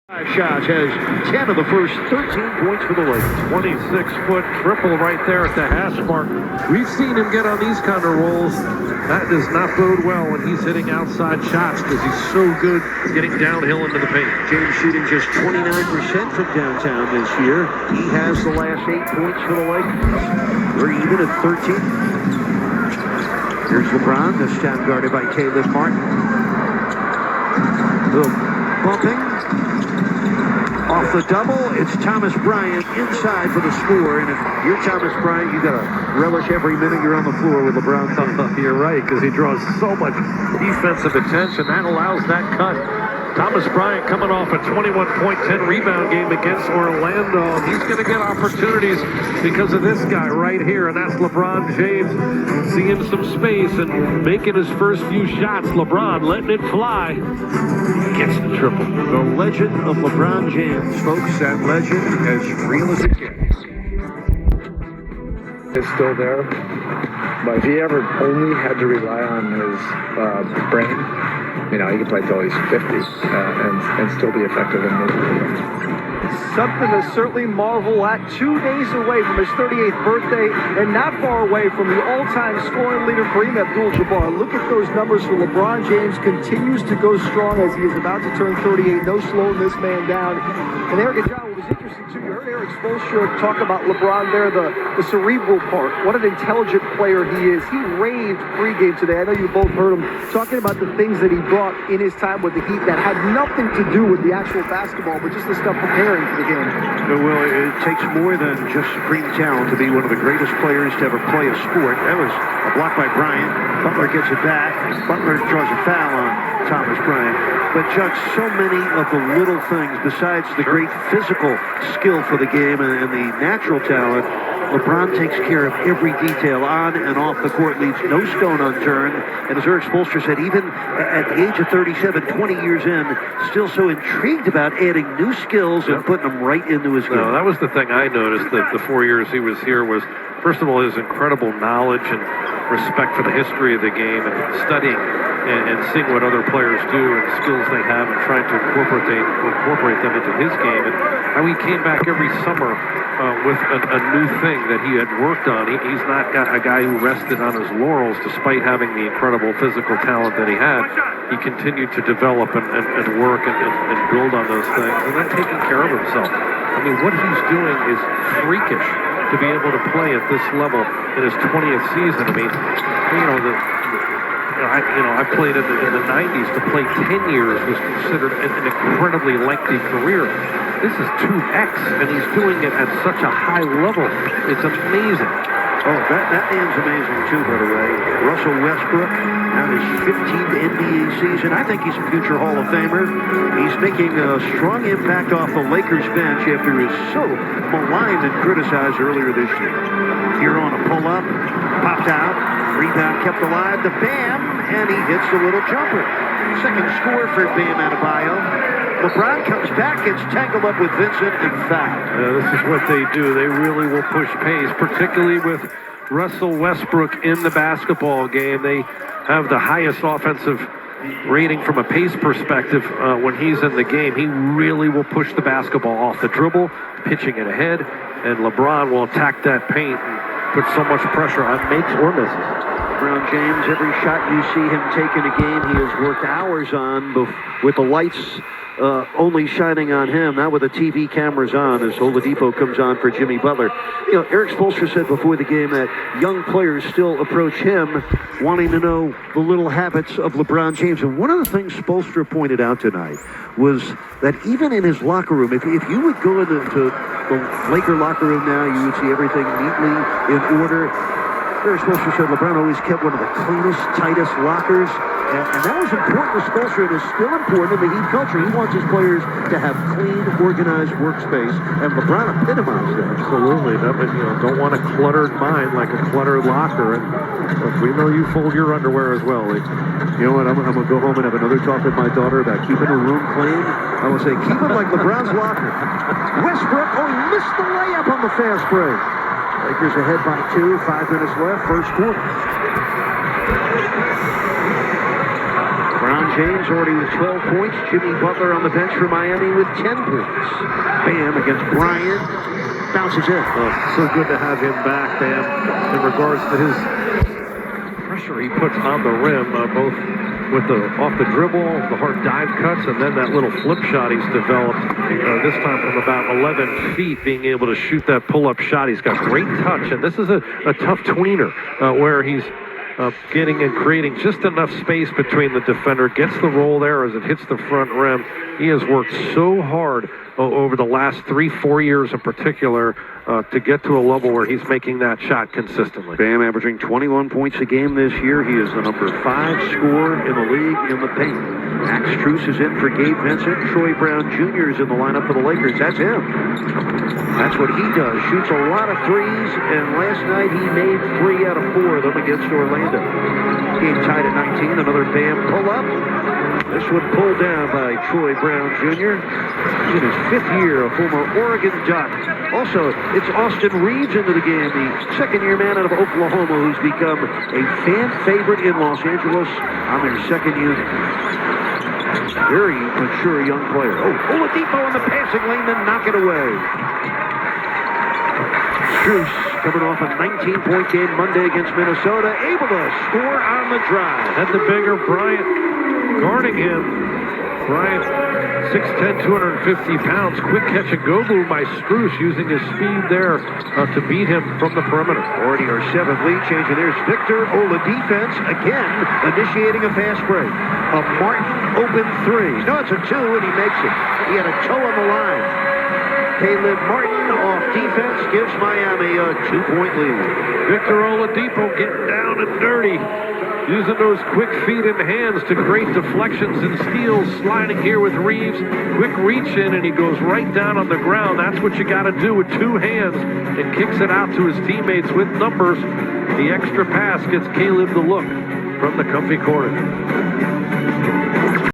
5 shots, has 10 of the first 13 points for the Lakers. 26-foot triple right there at the hash mark. We've seen him get on these kind of rolls. That does not bode well when he's hitting outside shots because he's so good getting downhill into the paint. James shooting just 29% from downtown this year. He has the last 8 points for the Lakers. We're even at 13. Here's LeBron, this time guarded by Caleb Martin. Little bumping. Off the double, it's Thomas Bryant inside for the score. And if you're Thomas Bryant, you got to relish every minute you're on the floor with LeBron. You're right, because he draws so much defensive attention. That allows that cut. Thomas Bryant coming off a 21-point, 10-rebound game against Orlando. He's going to get opportunities because of this guy right here, and that's LeBron James seeing some space and making his first few shots. LeBron letting it fly. Gets the triple. The legend of LeBron James, folks. That legend as real as it gets. It's still there, but if he ever only had to rely on his brain, you know, he could play till he's 50 and still be effective in mid. Something to certainly marvel at. 2 days away from his 38th birthday and not far away from the all-time scoring leader Kareem Abdul-Jabbar. Look at those numbers for LeBron James. Continues to go strong as he is about to turn 38. No slowing this man down. And Eric and John, what was interesting too, you heard Eric Spoelstra talk about LeBron there, the cerebral part. What an intelligent player he is. He raved pregame today. I know you both heard him talking about the things that he brought in his time with the Heat that had nothing to do with the actual basketball, but just the stuff preparing for the game. Well, it takes more than just supreme talent to be one of the greatest players to ever play a sport. That was a block by Bryant. Butler gets it back. Butler draws a foul on Thomas Bryant. But Judge, so many of the little things besides the great physical skill for the game and the natural talent, LeBron takes care of every detail on and off the court, leaves no stone unturned. And as Eric Spoelstra said, even at the age of 37, 20 years in, still so intrigued about adding new skills and putting them right into his game. No, that was the thing I noticed the 4 years he was here was, first of all, his incredible knowledge and respect for the history of the game and studying and seeing what other players do and skills they have and trying to incorporate them into his game, and how he came back every summer with a new thing that he had worked on. He's not got a guy who rested on his laurels despite having the incredible physical talent that he had. He continued to develop and work and build on those things and then taking care of himself. I mean, what he's doing is freakish to be able to play at this level in his 20th season. I mean, I played in the 90s. To play 10 years was considered an incredibly lengthy career. This is 2X, and he's doing it at such a high level. It's amazing. Oh, that man's amazing, too, by the way. Russell Westbrook, now his 15th NBA season. I think he's a future Hall of Famer. He's making a strong impact off the Lakers bench after he was so maligned and criticized earlier this year. Here on a pull-up, popped out, rebound kept alive to Bam, and he hits the little jumper. Second score for Bam Adebayo. LeBron comes back, gets tangled up with Vincent, and fouled. This is what they do. They really will push pace, particularly with Russell Westbrook in the basketball game. They have the highest offensive rating from a pace perspective when he's in the game. He really will push the basketball off the dribble, pitching it ahead, and LeBron will attack that paint and put so much pressure on makes or misses. LeBron James, every shot you see him take in a game, he has worked hours on with the lights only shining on him, not with the TV cameras on as Oladipo comes on for Jimmy Butler. You know, Eric Spoelstra said before the game that young players still approach him wanting to know the little habits of LeBron James. And one of the things Spoelstra pointed out tonight was that even in his locker room, if you would go into the Laker locker room now, you would see everything neatly in order. Eric Spoelstra said LeBron always kept one of the cleanest, tightest lockers. And that was important to Spoelstra, and is still important in the Heat culture. He wants his players to have clean, organized workspace, and LeBron epitomized that. Absolutely. Don't want a cluttered mind like a cluttered locker. And look, we know you fold your underwear as well. You know what? I'm going to go home and have another talk with my daughter about keeping the room clean. I will say, keep it like LeBron's locker. Westbrook, he missed the layup on the fast break. Lakers ahead by 2, 5 minutes left, first quarter. LeBron James already with 12 points. Jimmy Butler on the bench for Miami with 10 points. Bam against Bryant. Bounces in. So good to have him back, Bam, in regards to his pressure he puts on the rim, both with the off the dribble, the hard dive cuts, and then that little flip shot he's developed, this time from about 11 feet, being able to shoot that pull-up shot. He's got great touch, and this is a tough tweener where he's getting and creating just enough space between the defender, gets the roll there as it hits the front rim. He has worked so hard over the last 3-4 years in particular to get to a level where he's making that shot consistently. Bam averaging 21 points a game this year. He is the number 5 scorer in the league in the paint. Max Strus is in for Gabe Vincent. Troy Brown Jr. is in the lineup for the Lakers. That's him. That's what he does. Shoots a lot of threes, and last night he made 3 out of 4 of them against Orlando. Game tied at 19. Another Bam pull-up. This one pulled down by Troy Brown Jr. He's in his 5th year, a former Oregon Duck. Also, it's Austin Reeves into the game, the second-year man out of Oklahoma who's become a fan favorite in Los Angeles on their second unit. Very mature young player. Oh, Oladipo in the passing lane, then knock it away. Strus coming off a 19-point game Monday against Minnesota, able to score on the drive. And the bigger Bryant guarding him. Bryant, 6'10", 250 pounds. Quick catch and go move by Strus, using his speed there to beat him from the perimeter. Already our 7th lead change, and there's Victor Oladipo again initiating a fast break. A Martin open 3. No, it's a 2, and he makes it. He had a toe on the line. Caleb Martin off defense gives Miami a 2-point lead. Victor Oladipo getting down and dirty, using those quick feet and hands to create deflections and steals, sliding here with Reeves. Quick reach in, and he goes right down on the ground. That's what you got to do with 2 hands, and kicks it out to his teammates with numbers. The extra pass gets Caleb the look from the comfy corner.